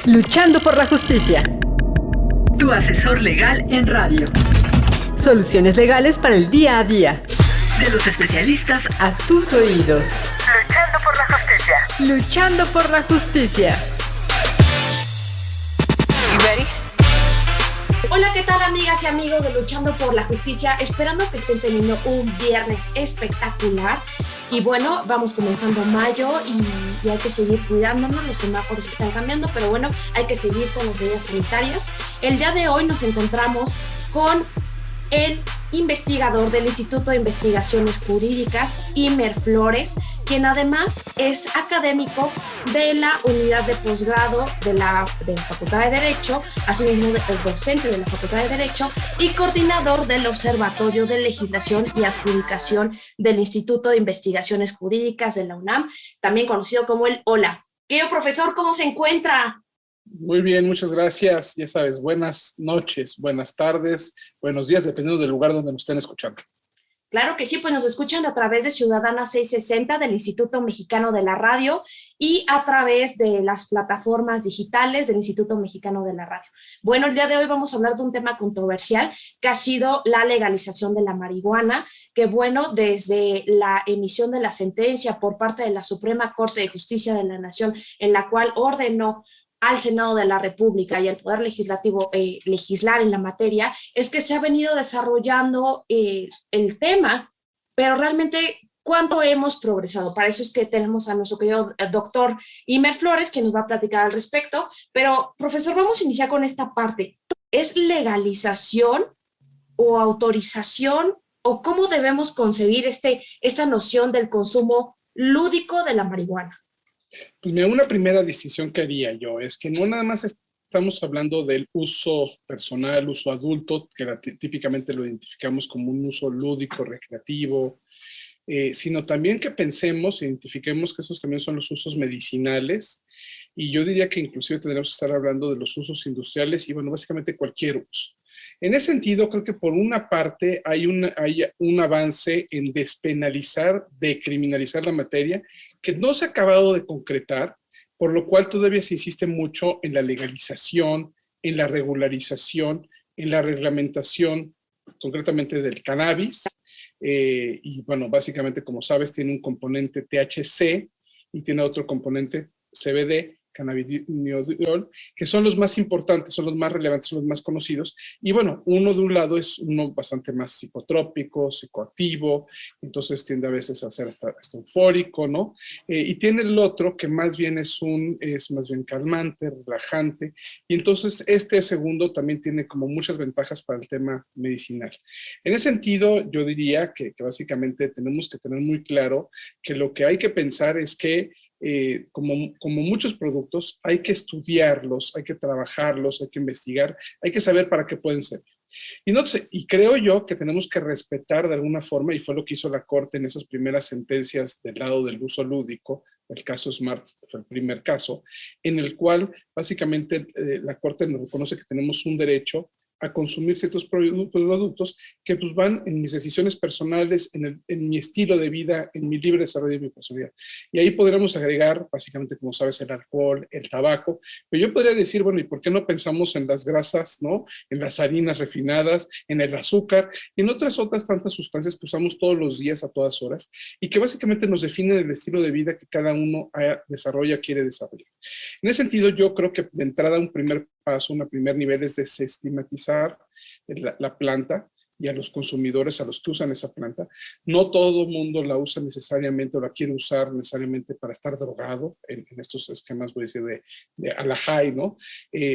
Luchando por la justicia. Tu asesor legal en radio. Soluciones legales para el día a día. De los especialistas a tus oídos. Luchando por la justicia. Luchando por la justicia. You ready? Hola, ¿qué tal, amigas y amigos de Luchando por la Justicia? Esperando que estén teniendo un viernes espectacular. Y bueno, vamos comenzando mayo y hay que seguir cuidándonos. Los semáforos están cambiando, pero bueno, hay que seguir con las medidas sanitarias. El día de hoy nos encontramos con el investigador del Instituto de Investigaciones Jurídicas, Imer Flores, quien además es académico de la unidad de posgrado de la Facultad de Derecho, asimismo el docente de la Facultad de Derecho y coordinador del Observatorio de Legislación y Adjudicación del Instituto de Investigaciones Jurídicas de la UNAM, también conocido como el OLA. Querido profesor, ¿cómo se encuentra? Muy bien, muchas gracias. Ya sabes, buenas noches, buenas tardes, buenos días, dependiendo del lugar donde nos estén escuchando. Claro que sí, pues nos escuchan a través de Ciudadana 660 del Instituto Mexicano de la Radio y a través de las plataformas digitales del Instituto Mexicano de la Radio. Bueno, el día de hoy vamos a hablar de un tema controversial que ha sido la legalización de la marihuana, que bueno, desde la emisión de la sentencia por parte de la Suprema Corte de Justicia de la Nación, en la cual ordenó al Senado de la República y al Poder Legislativo legislar en la materia, es que se ha venido desarrollando el tema, pero realmente, ¿cuánto hemos progresado? Para eso es que tenemos a nuestro querido doctor Imer Flores, que nos va a platicar al respecto. Pero, profesor, vamos a iniciar con esta parte. ¿Es legalización o autorización o cómo debemos concebir esta noción del consumo lúdico de la marihuana? Pues mira, una primera distinción que haría yo es que no nada más estamos hablando del uso personal, uso adulto, que típicamente lo identificamos como un uso lúdico, recreativo, sino también que pensemos, identifiquemos que esos también son los usos medicinales, y yo diría que inclusive tendríamos que estar hablando de los usos industriales y bueno, básicamente cualquier uso. En ese sentido, creo que por una parte hay un avance en despenalizar, decriminalizar la materia, que no se ha acabado de concretar, por lo cual todavía se insiste mucho en la legalización, en la regularización, en la reglamentación, concretamente del cannabis, y bueno, básicamente, como sabes, tiene un componente THC y tiene otro componente CBD, cannabidiol, que son los más importantes, son los más relevantes, son los más conocidos. Y bueno, uno de un lado es uno bastante más psicotrópico, psicoactivo, entonces tiende a veces a ser hasta eufórico, ¿no? Y tiene el otro que más bien es más bien calmante, relajante, y entonces este segundo también tiene como muchas ventajas para el tema medicinal. En ese sentido, yo diría que básicamente tenemos que tener muy claro que lo que hay que pensar es que como muchos productos, hay que estudiarlos, hay que trabajarlos, hay que investigar, hay que saber para qué pueden ser. Y creo yo que tenemos que respetar de alguna forma, y fue lo que hizo la Corte en esas primeras sentencias del lado del uso lúdico, el caso Smart fue el primer caso, en el cual básicamente la Corte nos reconoce que tenemos un derecho a consumir ciertos productos que pues van en mis decisiones personales, en mi estilo de vida, en mi libre desarrollo de mi personalidad. Y ahí podríamos agregar, básicamente, como sabes, el alcohol, el tabaco, pero yo podría decir, bueno, ¿y por qué no pensamos en las grasas, ¿no? En las harinas refinadas, en el azúcar y en otras tantas sustancias que usamos todos los días a todas horas y que básicamente nos definen el estilo de vida que cada uno desarrolla, quiere desarrollar? En ese sentido, yo creo que de entrada un primer paso, un primer nivel es desestigmatizar la planta y a los consumidores, a los que usan esa planta. No todo el mundo la usa necesariamente o la quiere usar necesariamente para estar drogado en estos esquemas, voy a decir, de a la high, ¿no?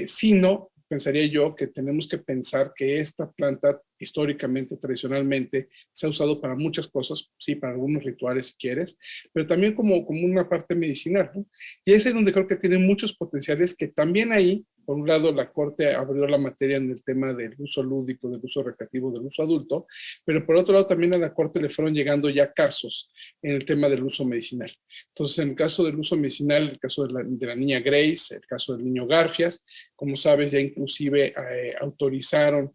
Sino, pensaría yo que tenemos que pensar que esta planta históricamente, tradicionalmente, se ha usado para muchas cosas, sí, para algunos rituales si quieres, pero también como una parte medicinal, ¿no? Y ese es donde creo que tiene muchos potenciales que también ahí, por un lado, la Corte abrió la materia en el tema del uso lúdico, del uso recreativo, del uso adulto, pero por otro lado también a la Corte le fueron llegando ya casos en el tema del uso medicinal. Entonces, en el caso del uso medicinal, el caso de la niña Grace, el caso del niño Garfias, como sabes, ya inclusive autorizaron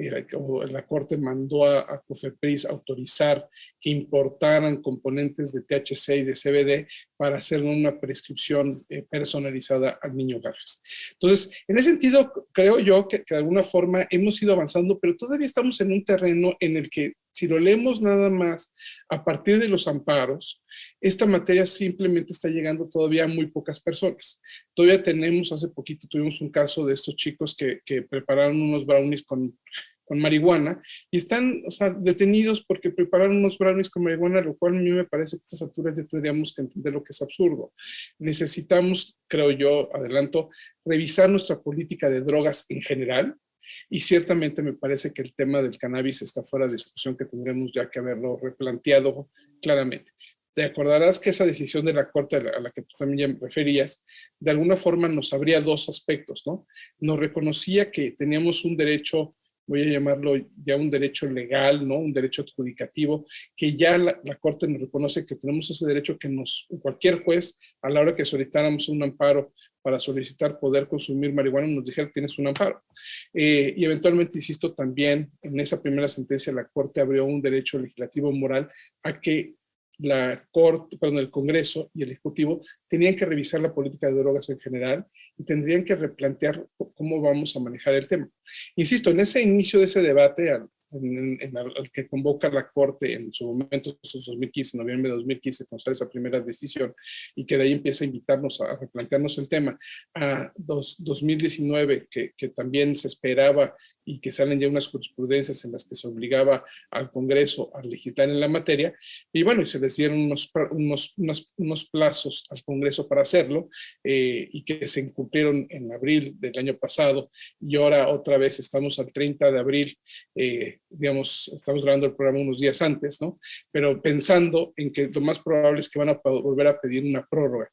la Corte mandó a COFEPRIS autorizar que importaran componentes de THC y de CBD para hacer una prescripción personalizada al niño Gafes. Entonces, en ese sentido, creo yo que de alguna forma hemos ido avanzando, pero todavía estamos en un terreno en el que, si lo leemos nada más a partir de los amparos, esta materia simplemente está llegando todavía a muy pocas personas. Todavía tenemos, hace poquito tuvimos un caso de estos chicos que prepararon unos brownies con marihuana y están, o sea, detenidos porque prepararon unos brownies con marihuana, lo cual a mí me parece que a estas alturas ya tendríamos que entender lo que es absurdo. Necesitamos, creo yo, adelanto, revisar nuestra política de drogas en general. Y ciertamente me parece que el tema del cannabis está fuera de discusión, que tendremos ya que haberlo replanteado claramente. Te acordarás que esa decisión de la Corte a la que tú también ya referías, de alguna forma nos abría dos aspectos, ¿no? Nos reconocía que teníamos un derecho, voy a llamarlo ya un derecho legal, ¿no? Un derecho adjudicativo, que ya la Corte nos reconoce que tenemos ese derecho que cualquier juez, a la hora que solicitáramos un amparo para solicitar poder consumir marihuana, nos dijera que tienes un amparo. Y eventualmente, insisto, también en esa primera sentencia la Corte abrió un derecho legislativo moral a que el Congreso y el Ejecutivo tenían que revisar la política de drogas en general y tendrían que replantear cómo vamos a manejar el tema. Insisto, en ese inicio de ese debate, al que convoca la Corte en su momento, 2015, noviembre de 2015, con esa primera decisión, y que de ahí empieza a invitarnos a replantearnos el tema, a 2019, que también se esperaba y que salen ya unas jurisprudencias en las que se obligaba al Congreso a legislar en la materia, y bueno, y se les dieron unos plazos al Congreso para hacerlo, y que se incumplieron en abril del año pasado, y ahora otra vez estamos al 30 de abril, digamos, estamos grabando el programa unos días antes, ¿no? Pero pensando en que lo más probable es que van a volver a pedir una prórroga.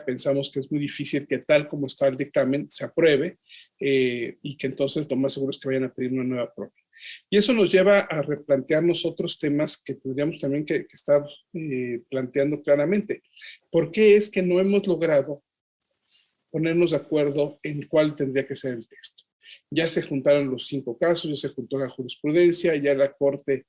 Pensamos que es muy difícil que tal como está el dictamen se apruebe, y que entonces lo más seguro es que vayan a pedir una nueva prórroga. Y eso nos lleva a replantearnos otros temas que tendríamos también que estar planteando claramente. ¿Por qué es que no hemos logrado ponernos de acuerdo en cuál tendría que ser el texto? Ya se juntaron los 5 casos, ya se juntó la jurisprudencia, ya la Corte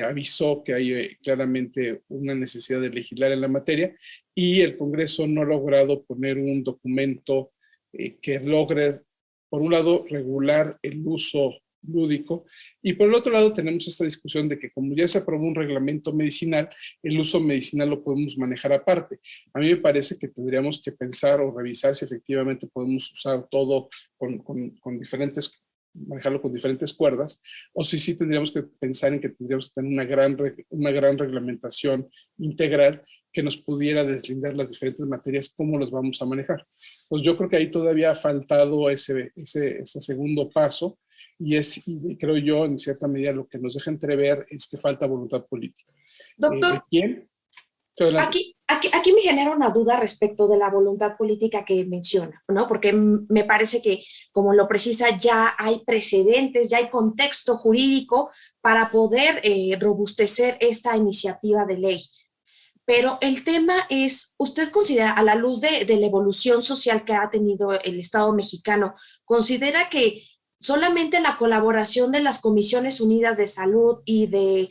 avisó que hay claramente una necesidad de legislar en la materia, y el Congreso no ha logrado poner un documento que logre, por un lado, regular el uso lúdico, y por el otro lado tenemos esta discusión de que como ya se aprobó un reglamento medicinal, el uso medicinal lo podemos manejar aparte. A mí me parece que tendríamos que pensar o revisar si efectivamente podemos usar todo con diferentes, manejarlo con diferentes cuerdas, o si sí tendríamos que pensar en que tendríamos que tener una gran reglamentación integral que nos pudiera deslindar las diferentes materias, cómo las vamos a manejar. Pues yo creo que ahí todavía ha faltado ese segundo paso, y creo yo, en cierta medida, lo que nos deja entrever es que falta voluntad política. Doctor, ¿De quién? Aquí me genera una duda respecto de la voluntad política que menciona, ¿no? Porque me parece que, como lo precisa, ya hay precedentes, ya hay contexto jurídico para poder robustecer esta iniciativa de ley. Pero el tema es, ¿usted considera, a la luz de la evolución social que ha tenido el Estado mexicano, considera que solamente la colaboración de las Comisiones Unidas de Salud y de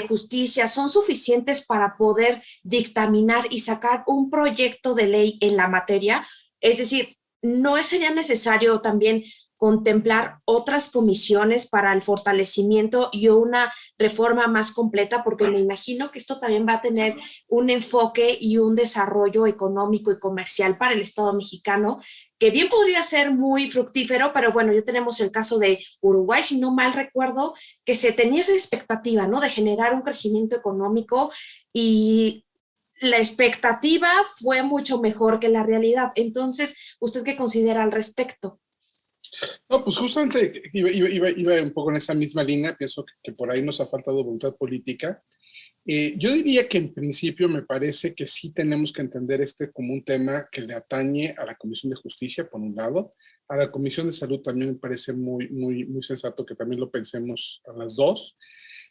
Justicia son suficientes para poder dictaminar y sacar un proyecto de ley en la materia? Es decir, ¿no sería necesario también contemplar otras comisiones para el fortalecimiento y una reforma más completa? Porque me imagino que esto también va a tener un enfoque y un desarrollo económico y comercial para el Estado mexicano, que bien podría ser muy fructífero, pero bueno, ya tenemos el caso de Uruguay, si no mal recuerdo, que se tenía esa expectativa, ¿no?, de generar un crecimiento económico, y la expectativa fue mucho mejor que la realidad. Entonces, ¿usted qué considera al respecto? No, pues justamente iba un poco en esa misma línea. Pienso que por ahí nos ha faltado voluntad política. Yo diría que en principio me parece que sí tenemos que entender como un tema que le atañe a la Comisión de Justicia, por un lado. A la Comisión de Salud también me parece muy sensato que también lo pensemos a las dos.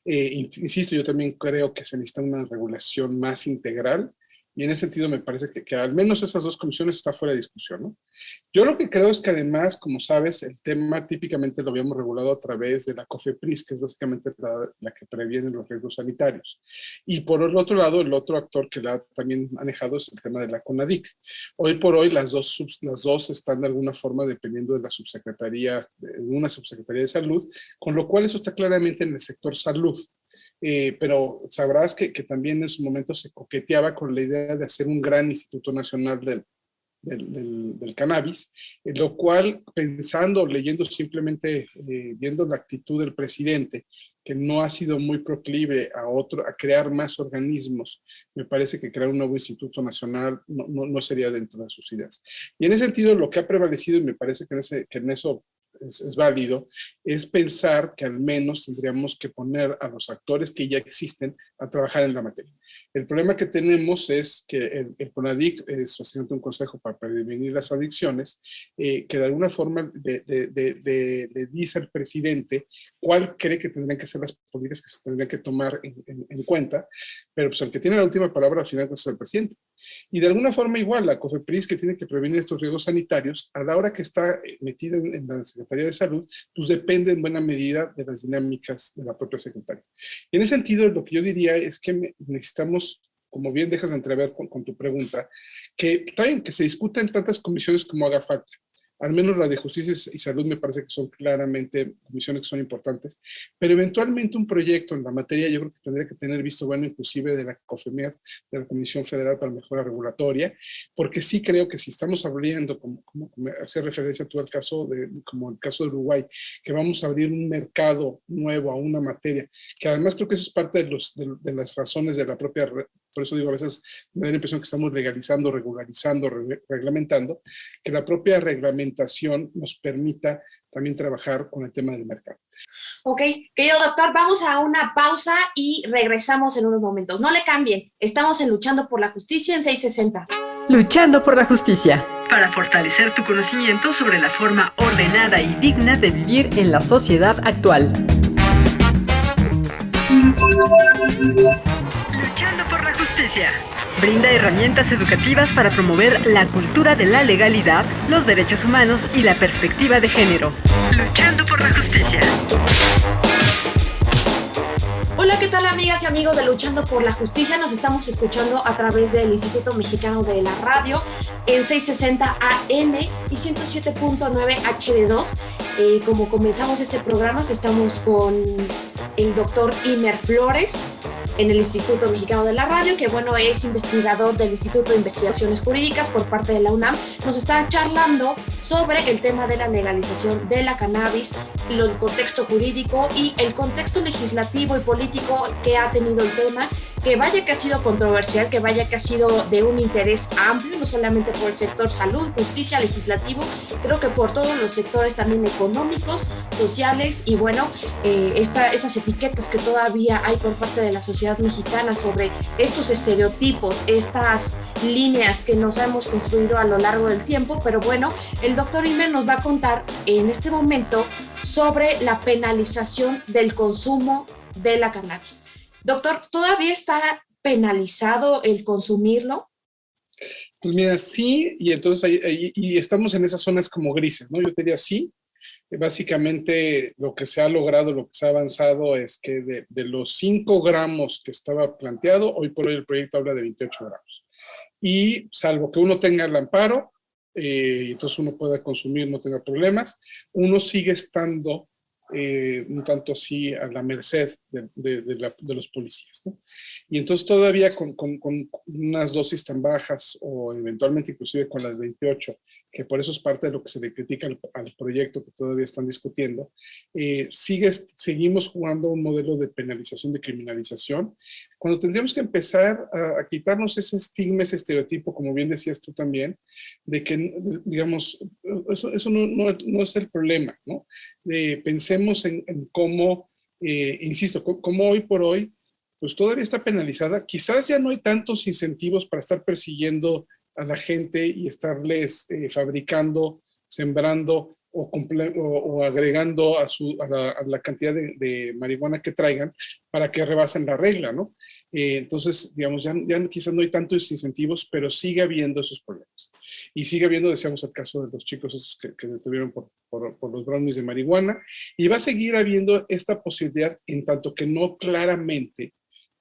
Insisto, yo también creo que se necesita una regulación más integral, Y en ese sentido me parece que al menos esas dos comisiones está fuera de discusión, ¿no? Yo lo que creo es que además, como sabes, el tema típicamente lo habíamos regulado a través de la COFEPRIS, que es básicamente la que previene los riesgos sanitarios. Y por el otro lado, el otro actor que la ha también manejado es el tema de la CONADIC. Hoy por hoy las dos están de alguna forma dependiendo de la subsecretaría, de una subsecretaría de salud, con lo cual eso está claramente en el sector salud. Pero sabrás que también en su momento se coqueteaba con la idea de hacer un gran Instituto Nacional del Cannabis, lo cual pensando, leyendo simplemente, viendo la actitud del presidente, que no ha sido muy proclive a crear más organismos, me parece que crear un nuevo Instituto Nacional no sería dentro de sus ideas. Y en ese sentido lo que ha prevalecido, y me parece que en eso es válido, es pensar que al menos tendríamos que poner a los actores que ya existen a trabajar en la materia. El problema que tenemos es que el CONADIC es básicamente un consejo para prevenir las adicciones, que de alguna forma le dice al presidente cuál cree que tendrían que ser las políticas que se tendrían que tomar en cuenta, pero pues el que tiene la última palabra al final es el presidente. Y de alguna forma igual, la COFEPRIS, que tiene que prevenir estos riesgos sanitarios, a la hora que está metida en la Secretaría de Salud, pues depende en buena medida de las dinámicas de la propia secretaria. Y en ese sentido, lo que yo diría es que necesitamos, como bien dejas de entrever con tu pregunta, que se discuta en tantas comisiones como haga falta. Al menos la de Justicia y Salud me parece que son claramente comisiones que son importantes, pero eventualmente un proyecto en la materia yo creo que tendría que tener visto bueno inclusive de la COFEMER, de la Comisión Federal para Mejora Regulatoria, porque sí creo que si estamos abriendo, como hace referencia tú al caso como el caso de Uruguay, que vamos a abrir un mercado nuevo a una materia, que además creo que eso es parte de las razones de la propia. Por eso digo, a veces me da la impresión que estamos legalizando, regularizando, reglamentando, que la propia reglamentación nos permita también trabajar con el tema del mercado. Ok, querido doctor, vamos a una pausa y regresamos en unos momentos. No le cambien, estamos en Luchando por la Justicia en 660. Luchando por la justicia. Para fortalecer tu conocimiento sobre la forma ordenada y Digna de vivir en la sociedad actual. Luchando por la Justicia. Brinda herramientas educativas para promover la cultura de la legalidad, los derechos humanos y la perspectiva de género. Luchando por la Justicia. Hola, ¿qué tal amigas y amigos de Luchando por la Justicia? Nos estamos escuchando a través del Instituto Mexicano de la Radio en 660 AM y 107.9 HD2. Como comenzamos este programa, estamos con el doctor Imer Flores en el Instituto Mexicano de la Radio, que bueno, es investigador del Instituto de Investigaciones Jurídicas por parte de la UNAM. Nos está charlando sobre el tema de la legalización de la cannabis, el contexto jurídico y el contexto legislativo y político que ha tenido el tema, que vaya que ha sido controversial, que vaya que ha sido de un interés amplio, no solamente por el sector salud, justicia, legislativo, creo que por todos los sectores también económicos, sociales y bueno, estas etiquetas que todavía hay por parte de la sociedad mexicana sobre estos estereotipos, estas líneas que nos hemos construido a lo largo del tiempo, pero bueno, el doctor Imer nos va a contar en este momento sobre la penalización del consumo de la cannabis. Doctor, ¿todavía está penalizado el consumirlo? Pues mira, sí, y entonces y estamos en esas zonas como grises, ¿no? Yo te diría sí. Básicamente lo que se ha logrado, lo que se ha avanzado es que de los 5 gramos que estaba planteado, hoy por hoy el proyecto habla de 28 gramos. Y salvo que uno tenga el amparo, entonces uno pueda consumir, no tenga problemas, uno sigue estando un tanto así a la merced de los policías, ¿no? Y entonces todavía con unas dosis tan bajas o eventualmente inclusive con las 28, que por eso es parte de lo que se le critica al proyecto que todavía están discutiendo, seguimos jugando un modelo de penalización, de criminalización, cuando tendríamos que empezar a quitarnos ese estigma, ese estereotipo, como bien decías tú también, de que, digamos, eso no es el problema, ¿no? Pensemos en cómo, insisto, cómo hoy por hoy, pues todavía está penalizada. Quizás ya no hay tantos incentivos para estar persiguiendo a la gente y estarles fabricando, sembrando o agregando a la cantidad de marihuana que traigan para que rebasen la regla, ¿no? Entonces, digamos, ya quizás no hay tantos incentivos, pero sigue habiendo esos problemas. Y sigue habiendo, decíamos, el caso de los chicos esos que detuvieron por los brownies de marihuana, y va a seguir habiendo esta posibilidad en tanto que no claramente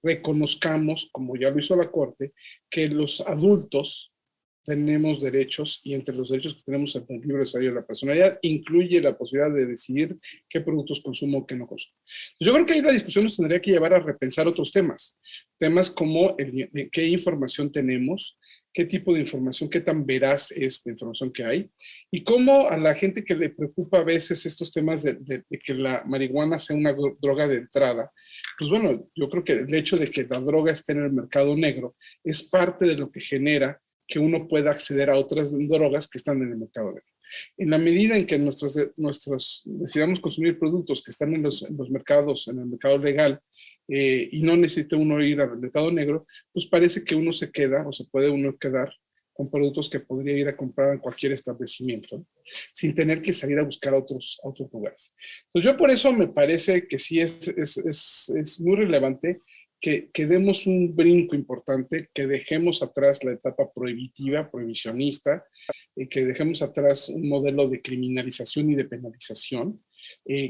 reconozcamos, como ya lo hizo la Corte, que los adultos tenemos derechos, y entre los derechos que tenemos el libre desarrollo de la personalidad incluye la posibilidad de decidir qué productos consumo o qué no consumo. Yo creo que ahí la discusión nos tendría que llevar a repensar otros temas como qué información tenemos, qué tipo de información, qué tan veraz es la información que hay, y cómo a la gente que le preocupa a veces estos temas de que la marihuana sea una droga de entrada, pues bueno, yo creo que el hecho de que la droga esté en el mercado negro es parte de lo que genera que uno pueda acceder a otras drogas que están en el mercado negro. En la medida en que decidamos consumir productos que están en los mercados, en el mercado legal, y no necesita uno ir al mercado negro, pues parece que uno se queda, o se puede uno quedar con productos que podría ir a comprar en cualquier establecimiento, ¿no? Sin tener que salir a buscar a otros lugares. Entonces yo por eso me parece que sí es muy relevante que demos un brinco importante, que dejemos atrás la etapa prohibicionista, que dejemos atrás un modelo de criminalización y de penalización.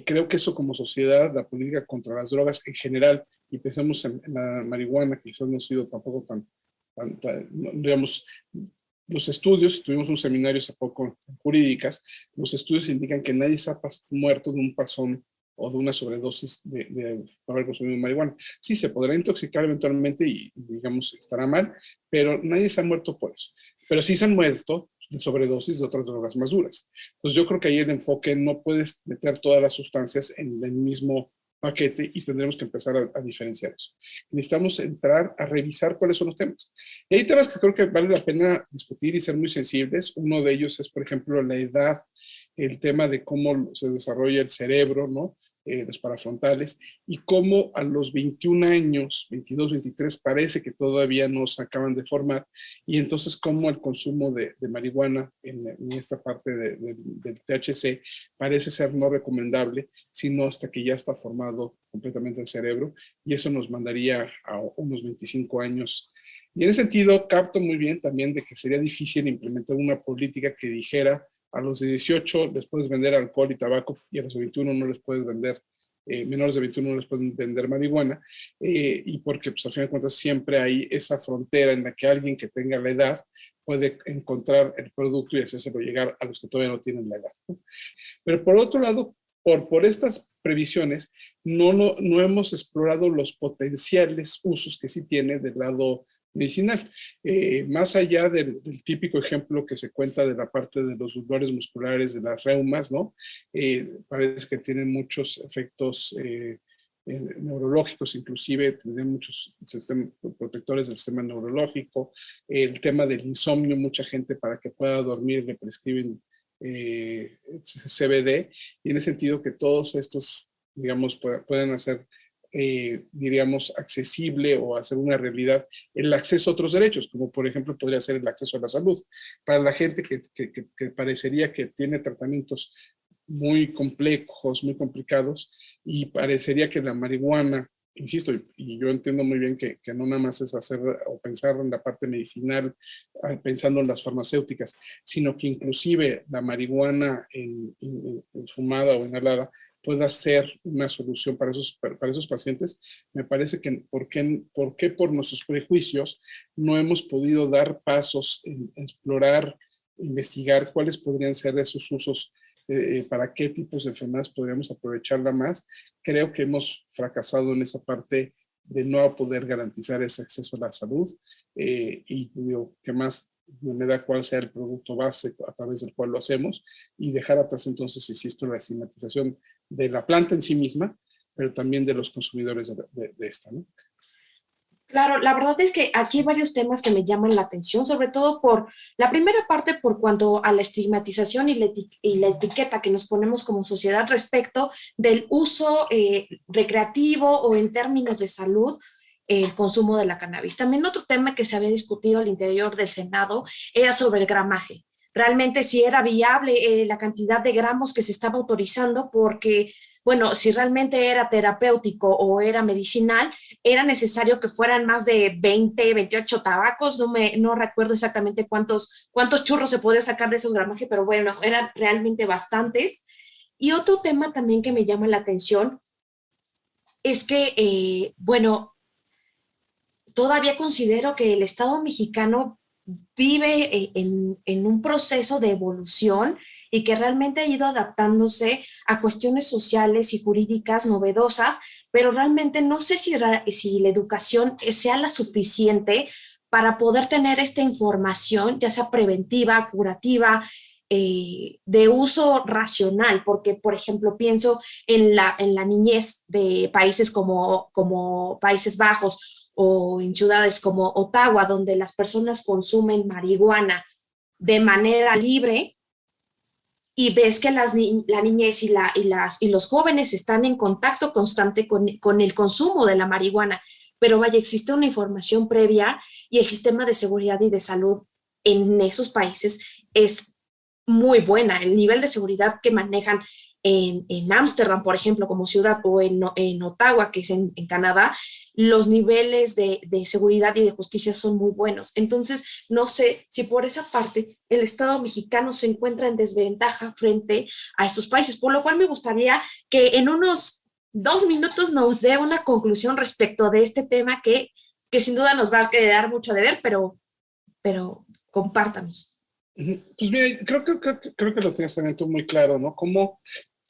Creo que eso como sociedad, la política contra las drogas en general, y pensemos en la marihuana, que quizás no ha sido tampoco digamos, los estudios, tuvimos un seminario hace poco en jurídicas, los estudios indican que nadie se ha muerto de un pasón o de una sobredosis de haber consumido marihuana. Sí, se podrá intoxicar eventualmente y, digamos, estará mal, pero nadie se ha muerto por eso. Pero sí se han muerto de sobredosis de otras drogas más duras. Entonces yo creo que ahí el enfoque, no puedes meter todas las sustancias en el mismo paquete y tendremos que empezar a diferenciar eso. Necesitamos entrar a revisar cuáles son los temas. Y hay temas que creo que vale la pena discutir y ser muy sensibles. Uno de ellos es, por ejemplo, la edad, el tema de cómo se desarrolla el cerebro, ¿no? Los parafrontales, y cómo a los 21 años, 22, 23, parece que todavía no se acaban de formar, y entonces cómo el consumo de marihuana en esta parte del THC parece ser no recomendable, sino hasta que ya está formado completamente el cerebro, y eso nos mandaría a unos 25 años. Y en ese sentido, capto muy bien también de que sería difícil implementar una política que dijera a los de 18 les puedes vender alcohol y tabaco, y a los de 21 no les puedes vender, menores de 21 no les pueden vender marihuana, y porque pues, al final de cuentas siempre hay esa frontera en la que alguien que tenga la edad puede encontrar el producto y hacérselo llegar a los que todavía no tienen la edad, ¿no? Pero por otro lado, por estas previsiones, no hemos explorado los potenciales usos que sí tiene del lado medicinal. Más allá del típico ejemplo que se cuenta de la parte de los dolores musculares, de las reumas, ¿no? Parece que tienen muchos efectos neurológicos, inclusive tienen muchos protectores del sistema neurológico. El tema del insomnio, mucha gente para que pueda dormir le prescriben CBD, y en el sentido que todos estos, digamos, pueden hacer diríamos, accesible o hacer una realidad el acceso a otros derechos, como por ejemplo podría ser el acceso a la salud. Para la gente que parecería que tiene tratamientos muy complejos, muy complicados, y parecería que la marihuana, insisto, y yo entiendo muy bien que no nada más es hacer o pensar en la parte medicinal, pensando en las farmacéuticas, sino que inclusive la marihuana en fumada o inhalada pueda ser una solución para esos pacientes. Me parece que ¿por qué por nuestros prejuicios no hemos podido dar pasos en explorar, investigar cuáles podrían ser esos usos, para qué tipos de enfermedades podríamos aprovecharla más? Creo que hemos fracasado en esa parte de no poder garantizar ese acceso a la salud, y digo, que más me da cuál sea el producto base a través del cual lo hacemos, y dejar atrás entonces, insisto, la estigmatización de la planta en sí misma, pero también de los consumidores de esta, ¿no? Claro, la verdad es que aquí hay varios temas que me llaman la atención, sobre todo por la primera parte, por cuanto a la estigmatización y la etiqueta que nos ponemos como sociedad respecto del uso recreativo o en términos de salud, el consumo de la cannabis. También otro tema que se había discutido al interior del Senado era sobre el gramaje. realmente si era viable la cantidad de gramos que se estaba autorizando, porque, bueno, si realmente era terapéutico o era medicinal, era necesario que fueran más de 20, 28 tabacos, no recuerdo exactamente cuántos churros se podía sacar de esos gramaje, pero bueno, eran realmente bastantes. Y otro tema también que me llama la atención es que, bueno, todavía considero que el Estado mexicano vive en un proceso de evolución y que realmente ha ido adaptándose a cuestiones sociales y jurídicas novedosas, pero realmente no sé si la educación sea la suficiente para poder tener esta información, ya sea preventiva, curativa, de uso racional, porque, por ejemplo, pienso en la niñez de países como Países Bajos o en ciudades como Ottawa, donde las personas consumen marihuana de manera libre, y ves que la niñez y los jóvenes están en contacto constante con el consumo de la marihuana, pero vaya, existe una información previa y el sistema de seguridad y de salud en esos países es muy buena. El nivel de seguridad que manejan en Ámsterdam, por ejemplo, como ciudad, o en Ottawa, que es en Canadá, los niveles de seguridad y de justicia son muy buenos. Entonces, no sé si por esa parte el Estado mexicano se encuentra en desventaja frente a estos países, por lo cual me gustaría que en unos 2 minutos nos dé una conclusión respecto de este tema que sin duda nos va a quedar mucho de ver, pero compártanos. Pues mira, creo que lo tienes también tú muy claro, ¿no? Como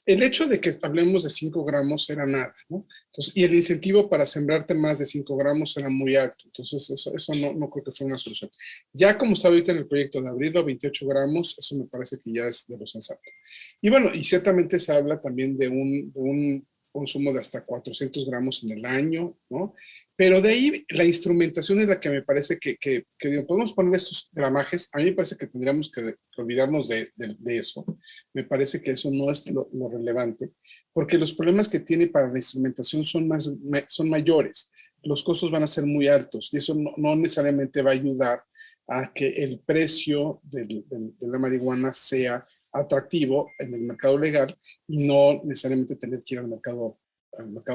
el hecho de que hablemos de 5 gramos era nada, ¿no? Entonces, y el incentivo para sembrarte más de 5 gramos era muy alto. Entonces, eso no creo que fue una solución. Ya como está ahorita en el proyecto de abrirlo a 28 gramos, eso me parece que ya es de lo sensato. Y bueno, y ciertamente se habla también de un consumo de hasta 400 gramos en el año, ¿no? Pero de ahí la instrumentación es la que me parece que podemos poner estos gramajes. A mí me parece que tendríamos que olvidarnos de eso. Me parece que eso no es lo relevante, porque los problemas que tiene para la instrumentación son mayores. Los costos van a ser muy altos y eso no necesariamente va a ayudar a que el precio de la marihuana sea atractivo en el mercado legal y no necesariamente tener que ir al mercado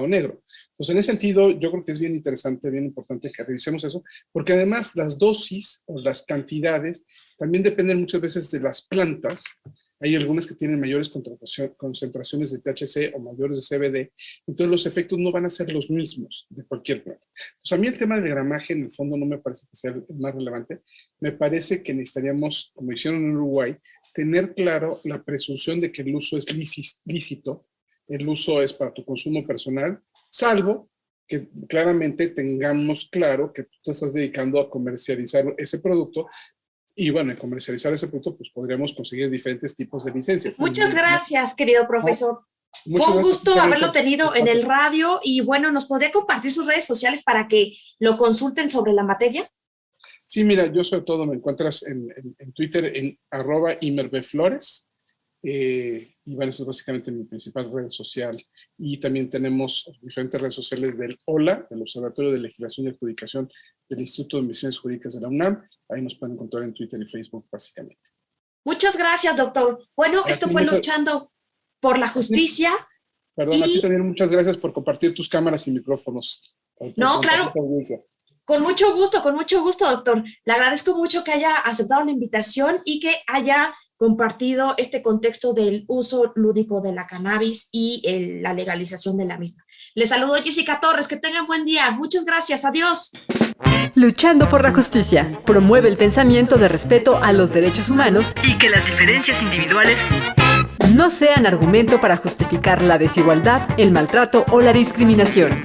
negro. Entonces, en ese sentido, yo creo que es bien interesante, bien importante que revisemos eso, porque además las dosis o las cantidades también dependen muchas veces de las plantas. Hay algunas que tienen mayores concentraciones de THC o mayores de CBD, entonces los efectos no van a ser los mismos de cualquier planta. Entonces, a mí el tema del gramaje en el fondo no me parece que sea el más relevante. Me parece que necesitaríamos, como hicieron en Uruguay, tener claro la presunción de que el uso es lícito, el uso es para tu consumo personal, salvo que claramente tengamos claro que tú te estás dedicando a comercializar ese producto. Y bueno, en comercializar ese producto, pues podríamos conseguir diferentes tipos de licencias. Muchas gracias, querido profesor. Fue un gusto haberlo tenido en el radio y bueno, ¿nos podría compartir sus redes sociales para que lo consulten sobre la materia? Sí, mira, yo sobre todo me encuentras en Twitter en @imerbflores. Y bueno, esa es básicamente mi principal red social. Y también tenemos diferentes redes sociales del OLA, del Observatorio de Legislación y Adjudicación del Instituto de Investigaciones Jurídicas de la UNAM. Ahí nos pueden encontrar en Twitter y Facebook, básicamente. Muchas gracias, doctor. Bueno, esto fue Luchando por la Justicia. Perdón, a ti también muchas gracias por compartir tus cámaras y micrófonos. No, claro. Con mucho gusto, doctor. Le agradezco mucho que haya aceptado la invitación y que haya compartido este contexto del uso lúdico de la cannabis y la legalización de la misma. Les saludo Jessica Torres, que tengan buen día. Muchas gracias, adiós. Luchando por la justicia, promueve el pensamiento de respeto a los derechos humanos y que las diferencias individuales no sean argumento para justificar la desigualdad, el maltrato o la discriminación.